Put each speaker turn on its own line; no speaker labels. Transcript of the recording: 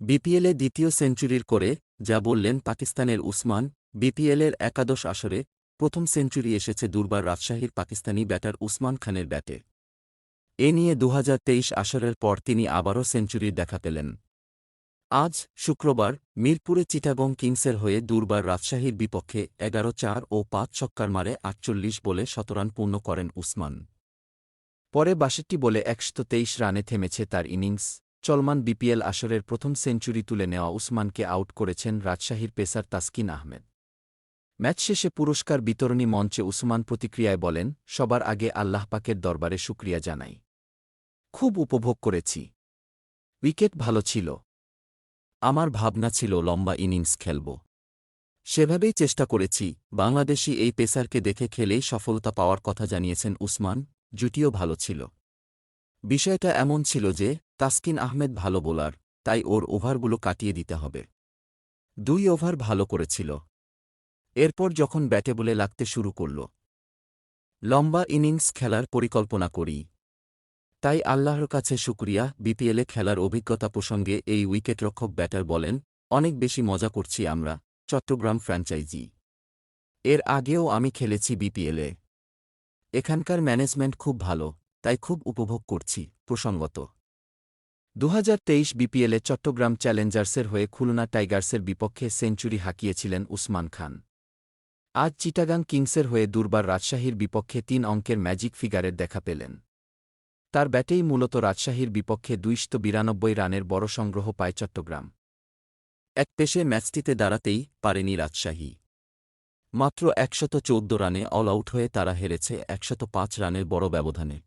বিপিএলে দ্বিতীয় সেঞ্চুরির করে যা বললেন পাকিস্তানের উসমান। বিপিএলের একাদশ আসরে প্রথম সেঞ্চুরি এসেছে দুর্বার রাজশাহীর পাকিস্তানি ব্যাটার উসমান খানের ব্যাটে। এ নিয়ে ২০২৩ আসরের পর তিনি আবারও সেঞ্চুরির দেখা পেলেন। আজ শুক্রবার মিরপুরে চিটাগং কিংসের হয়ে দুর্বার রাজশাহীর বিপক্ষে ১১-৪ ও ৫ ছক্কার মারে ৪৮ বলে শতরান পূর্ণ করেন উসমান। পরে ৬২ বলে ১২৩ রানে থেমেছে তার ইনিংস। চলমান বিপিএল আসরের প্রথম সেঞ্চুরি তুলে নেওয়া উসমানকে আউট করেছেন রাজশাহীর পেসার তাসকিন আহমেদ। ম্যাচ শেষে পুরস্কার বিতরণী মঞ্চে উসমান প্রতিক্রিয়ায় বলেন, সবার আগে আল্লাহ পাকের দরবারে শুকরিয়া জানাই। খুব উপভোগ করেছি। উইকেট ভালো ছিল। আমার ভাবনা ছিল লম্বা ইনিংস খেলব। সেভাবেই চেষ্টা করেছি। বাংলাদেশি এই পেসারকে দেখে খেলেই সফলতা পাওয়ার কথা জানিয়েছেন উসমান। জুটিও ভালো ছিল। বিষয়টা এমন ছিল যে তাসকিন আহমেদ ভালো বোলার, তাই ওর ওভারগুলো কাটিয়ে দিতে হবে। ২ ওভার ভালো করেছিল। এরপর যখন ব্যাটে বলে লাগতে শুরু করল, লম্বা ইনিংস খেলার পরিকল্পনা করি। তাই আল্লাহর কাছে শুকরিয়া। বিপিএলে খেলার অভিজ্ঞতা প্রসঙ্গে এই উইকেটরক্ষক ব্যাটার বলেন, অনেক বেশি মজা করছি আমরা, চট্টগ্রাম ফ্র্যাঞ্চাইজি। এর আগেও আমি খেলেছি বিপিএলে। এখানকার ম্যানেজমেন্ট খুব ভালো, তাই খুব উপভোগ করছি। প্রসঙ্গত, ২০২৩ বিপিএলে চট্টগ্রাম চ্যালেঞ্জার্সের হয়ে খুলনা টাইগার্সের বিপক্ষে সেঞ্চুরি হাঁকিয়েছিলেন উসমান খান। আজ চিটাগাং কিংসের হয়ে দুর্বার রাজশাহীর বিপক্ষে ৩ অঙ্কের ম্যাজিক ফিগারের দেখা পেলেন। তার ব্যাটেই মূলত রাজশাহীর বিপক্ষে ২৯২ রানের বড় সংগ্রহ পায় চট্টগ্রাম। এক পেশে ম্যাচটিতে দাঁড়াতেই পারেনি রাজশাহী। মাত্র ১১৪ রানে অল আউট হয়ে তারা হেরেছে ১০৫ রানের বড় ব্যবধানে।